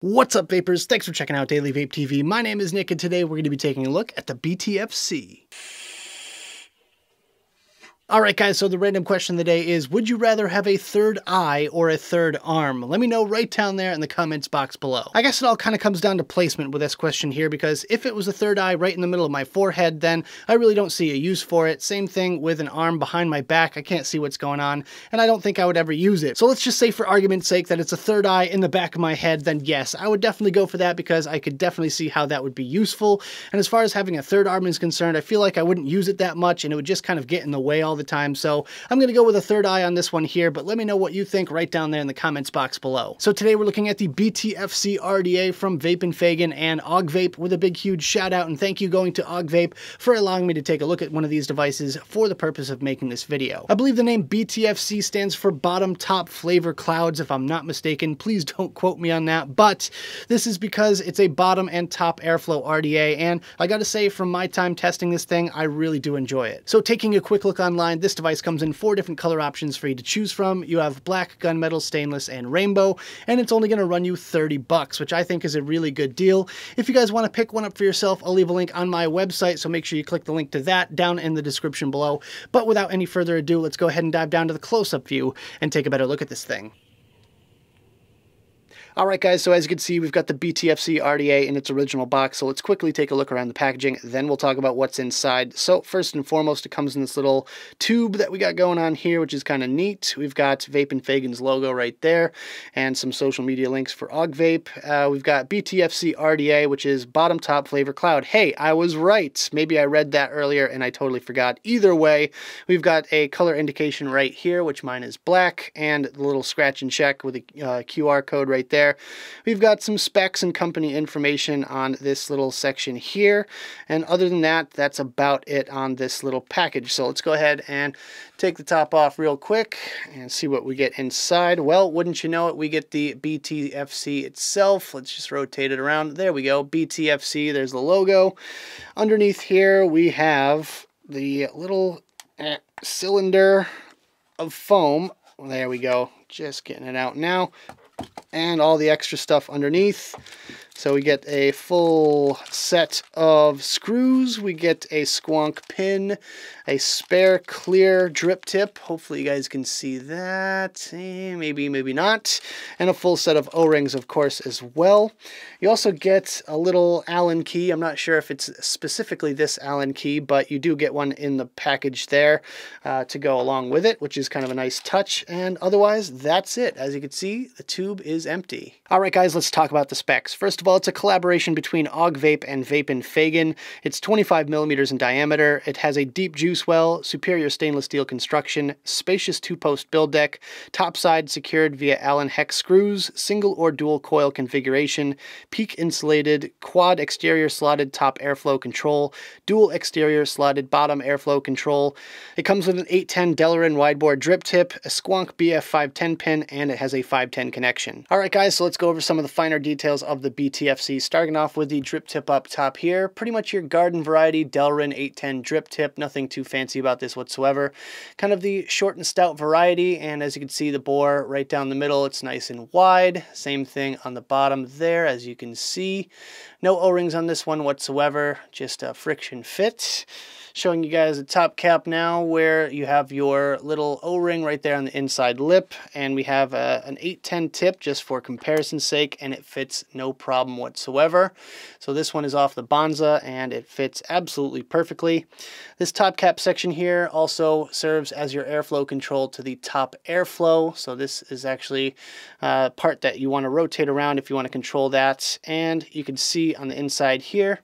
What's up, vapors? Thanks for checking out Daily Vape TV. My name is Nick, and today we're going to be taking a look at the BTFC. Alright guys, so the random question of the day is, would you rather have a third eye or a third arm? Let me know right down there in the comments box below. I guess it all kind of comes down to placement with this question here, because if it was a third eye right in the middle of my forehead, then I really don't see a use for it. Same thing with an arm behind my back. I can't see what's going on, and I don't think I would ever use it. So let's just say for argument's sake that it's a third eye in the back of my head, then yes, I would definitely go for that because I could definitely see how that would be useful. And as far as having a third arm is concerned, I feel like I wouldn't use it that much and it would just kind of get in the way all the time. So I'm going to go with a third eye on this one here, but let me know what you think right down there in the comments box below. So today we're looking at the BTFC RDA from Vape and Fagan and Augvape, with a big huge shout out and thank you going to Augvape for allowing me to take a look at one of these devices for the purpose of making this video. I believe the name BTFC stands for bottom top flavor clouds, if I'm not mistaken. Please don't quote me on that, but this is because it's a bottom and top airflow RDA, and I gotta say, from my time testing this thing, I really do enjoy it. So taking a quick look online, this device comes in 4 different color options for you to choose from. You have black, gunmetal, stainless, and rainbow, and it's only going to run you $30, which I think is a really good deal. If you guys want to pick one up for yourself, I'll leave a link on my website, so make sure you click the link to that down in the description below. But without any further ado, let's go ahead and dive down to the close-up view and take a better look at this thing. Alright guys, so as you can see, we've got the BTFC RDA in its original box, so let's quickly take a look around the packaging, then we'll talk about what's inside. So first and foremost, it comes in this little tube that we got going on here, which is kind of neat. We've got Vape and Fagan's logo right there, and some social media links for Augvape. We've got BTFC RDA, which is bottom top flavor cloud. Hey, I was right. Maybe I read that earlier and I totally forgot. Either way, we've got a color indication right here, which mine is black, and the little scratch and check with a QR code right there. We've got some specs and company information on this little section here, and other than that, that's about it on this little package. So let's go ahead and take the top off real quick and see what we get inside. Well, wouldn't you know it, we get the BTFC itself. Let's just rotate it around. There we go, BTFC, there's the logo. Underneath here we have the little cylinder of foam. There we go, just getting it out now. And all the extra stuff underneath. So we get a full set of screws, we get a squonk pin, a spare clear drip tip, hopefully you guys can see that, maybe, maybe not, and a full set of O-rings, of course, as well. You also get a little Allen key. I'm not sure if it's specifically this Allen key, but you do get one in the package there to go along with it, which is kind of a nice touch, and otherwise, that's it. As you can see, the tube is empty. Alright guys, let's talk about the specs. First of all, it's a collaboration between Augvape and Vape and Fagan. It's 25 millimeters in diameter. It has a deep juice well, superior stainless steel construction, spacious 2-post build deck, topside secured via Allen hex screws, single or dual coil configuration, peak insulated, quad exterior slotted top airflow control, dual exterior slotted bottom airflow control. It comes with an 810 Delrin widebore drip tip, a Squonk BF 510 pin, and it has a 510 connection. Alright guys, so let's go over some of the finer details of the BTFC, starting off with the drip tip up top here. Pretty much your garden variety Delrin 810 drip tip, nothing too fancy about this whatsoever. Kind of the short and stout variety, and as you can see, the bore right down the middle, it's nice and wide. Same thing on the bottom there, as you can see. No O-rings on this one whatsoever, just a friction fit. Showing you guys the top cap now, where you have your little O-ring right there on the inside lip, and we have an 810 tip just for comparison's sake, and it fits no problem whatsoever. So this one is off the Bonza, and it fits absolutely perfectly. This top cap section here also serves as your airflow control to the top airflow. So this is actually a part that you want to rotate around if you want to control that. And you can see on the inside here,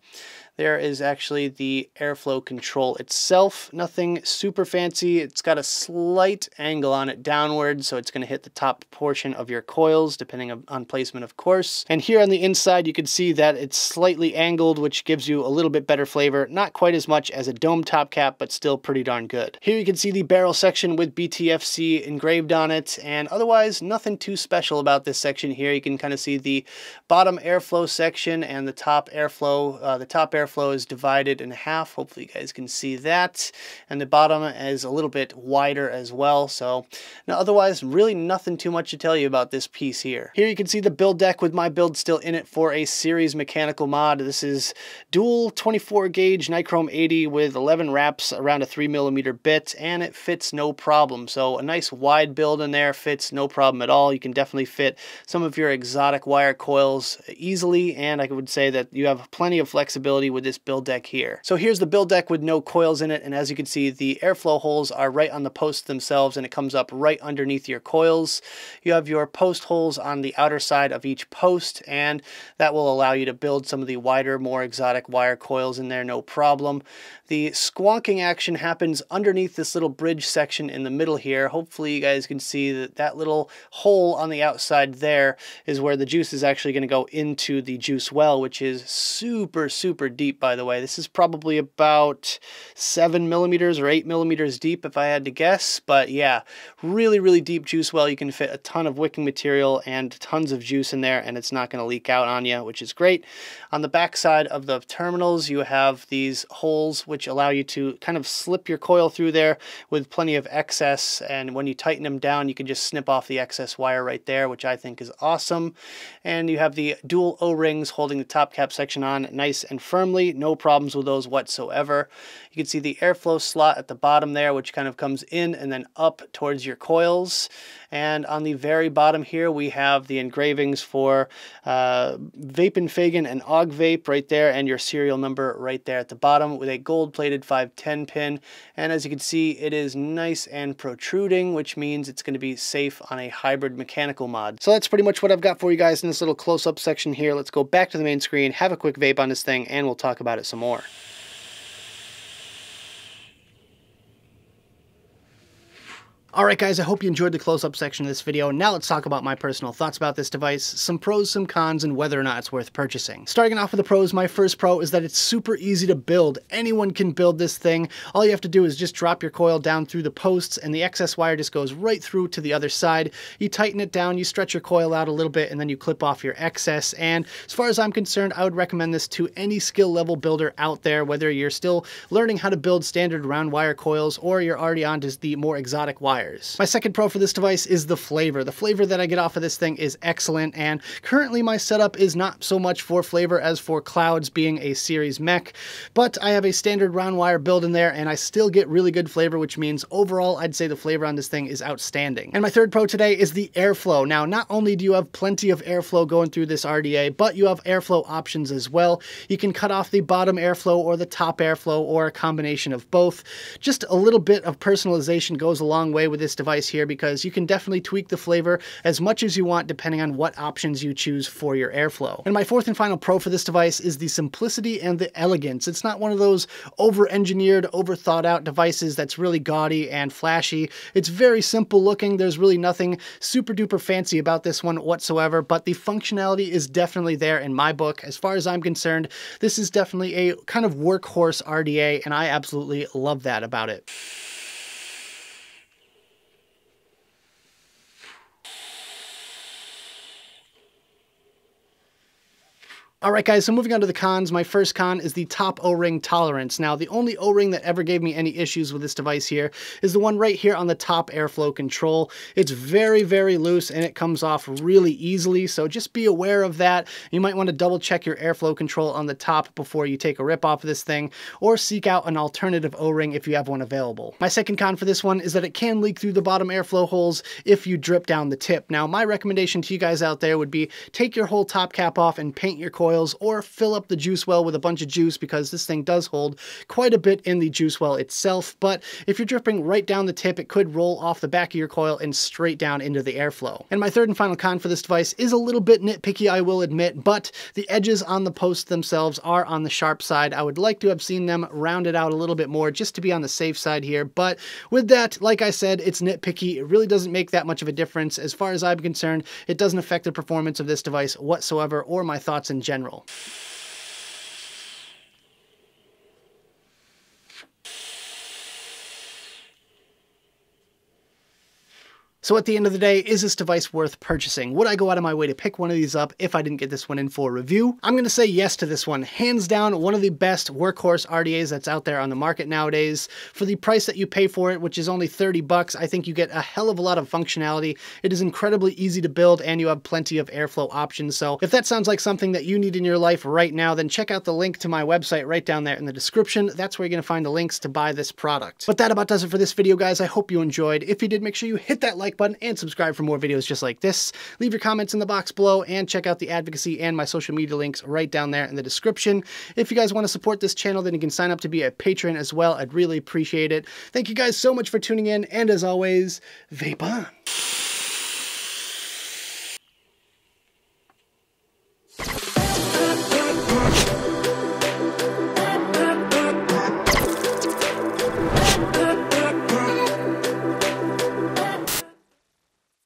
there is actually the airflow control itself. Nothing super fancy. It's got a slight angle on it downward, so it's going to hit the top portion of your coils, depending on placement, of course. And here on the inside, you can see that it's slightly angled, which gives you a little bit better flavor. Not quite as much as a dome top cap, but still pretty darn good. Here you can see the barrel section with BTFC engraved on it, and otherwise, nothing too special about this section here. You can kind of see the bottom airflow section and the top airflow airflow is divided in half. Hopefully you guys can see that. And the bottom is a little bit wider as well. So now otherwise, really nothing too much to tell you about this piece here. Here you can see the build deck with my build still in it for a series mechanical mod. This is dual 24 gauge nichrome 80 with 11 wraps around a 3mm bit, and it fits no problem. So a nice wide build in there fits no problem at all. You can definitely fit some of your exotic wire coils easily, and I would say that you have plenty of flexibility with this build deck here. So here's the build deck with no coils in it, and as you can see, the airflow holes are right on the posts themselves, and it comes up right underneath your coils. You have your post holes on the outer side of each post, and that will allow you to build some of the wider, more exotic wire coils in there, no problem. The squonking action happens underneath this little bridge section in the middle here. Hopefully you guys can see that that little hole on the outside there is where the juice is actually going to go into the juice well, which is super, super deep, by the way. This is probably about 7mm or 8mm deep if I had to guess, but yeah, really, really deep juice well. You can fit a ton of wicking material and tons of juice in there, and it's not going to leak out on you, which is great. On the back side of the terminals, you have these holes which allow you to kind of slip your coil through there with plenty of excess, and when you tighten them down, you can just snip off the excess wire right there, which I think is awesome. And you have the dual O-rings holding the top cap section on nice and firmly, no problems with those whatsoever. You can see the airflow slot at the bottom there, which kind of comes in and then up towards your coils. And on the very bottom here, we have the engravings for Vape and Fagan and Augvape right there, and your serial number right there at the bottom with a gold-plated 510 pin. And as you can see, it is nice and protruding, which means it's going to be safe on a hybrid mechanical mod. So that's pretty much what I've got for you guys in this little close-up section here. Let's go back to the main screen, have a quick vape on this thing, and we'll talk about it some more. Alright guys, I hope you enjoyed the close-up section of this video. Now let's talk about my personal thoughts about this device, some pros, some cons, and whether or not it's worth purchasing. Starting off with the pros, my first pro is that it's super easy to build. Anyone can build this thing. All you have to do is just drop your coil down through the posts, and the excess wire just goes right through to the other side. You tighten it down, you stretch your coil out a little bit, and then you clip off your excess. And as far as I'm concerned, I would recommend this to any skill level builder out there, whether you're still learning how to build standard round wire coils or you're already on to the more exotic wire. My second pro for this device is the flavor. The flavor that I get off of this thing is excellent, and currently my setup is not so much for flavor as for Clouds being a series mech, but I have a standard round wire build in there and I still get really good flavor, which means overall I'd say the flavor on this thing is outstanding. And my third pro today is the airflow. Now, not only do you have plenty of airflow going through this RDA, but you have airflow options as well. You can cut off the bottom airflow or the top airflow or a combination of both. Just a little bit of personalization goes a long way with this device here, because you can definitely tweak the flavor as much as you want depending on what options you choose for your airflow. And my fourth and final pro for this device is the simplicity and the elegance. It's not one of those over-engineered, over-thought-out devices that's really gaudy and flashy. It's very simple looking. There's really nothing super-duper fancy about this one whatsoever, but the functionality is definitely there in my book. As far as I'm concerned, this is definitely a kind of workhorse RDA, and I absolutely love that about it. Alright guys, so moving on to the cons, my first con is the top O-ring tolerance. Now, the only O-ring that ever gave me any issues with this device here is the one right here on the top airflow control. It's very, very loose and it comes off really easily, so just be aware of that. You might want to double check your airflow control on the top before you take a rip off of this thing, or seek out an alternative O-ring if you have one available. My second con for this one is that it can leak through the bottom airflow holes if you drip down the tip. Now, my recommendation to you guys out there would be take your whole top cap off and paint your coil, or fill up the juice well with a bunch of juice, because this thing does hold quite a bit in the juice well itself. But if you're dripping right down the tip, it could roll off the back of your coil and straight down into the airflow. And my third and final con for this device is a little bit nitpicky, I will admit, but the edges on the posts themselves are on the sharp side. I would like to have seen them rounded out a little bit more just to be on the safe side here. But with that, like I said, it's nitpicky. It really doesn't make that much of a difference. As far as I'm concerned, it doesn't affect the performance of this device whatsoever or my thoughts in general. So at the end of the day, is this device worth purchasing? Would I go out of my way to pick one of these up if I didn't get this one in for review? I'm going to say yes to this one. Hands down, one of the best workhorse RDAs that's out there on the market nowadays. For the price that you pay for it, which is only 30 bucks, I think you get a hell of a lot of functionality. It is incredibly easy to build and you have plenty of airflow options. So if that sounds like something that you need in your life right now, then check out the link to my website right down there in the description. That's where you're going to find the links to buy this product. But that about does it for this video, guys. I hope you enjoyed. If you did, make sure you hit that like button and subscribe for more videos just like this. Leave your comments in the box below and check out the advocacy and my social media links right down there in the description. If you guys want to support this channel, then you can sign up to be a patron as well. I'd really appreciate it. Thank you guys so much for tuning in, and as always, vape on.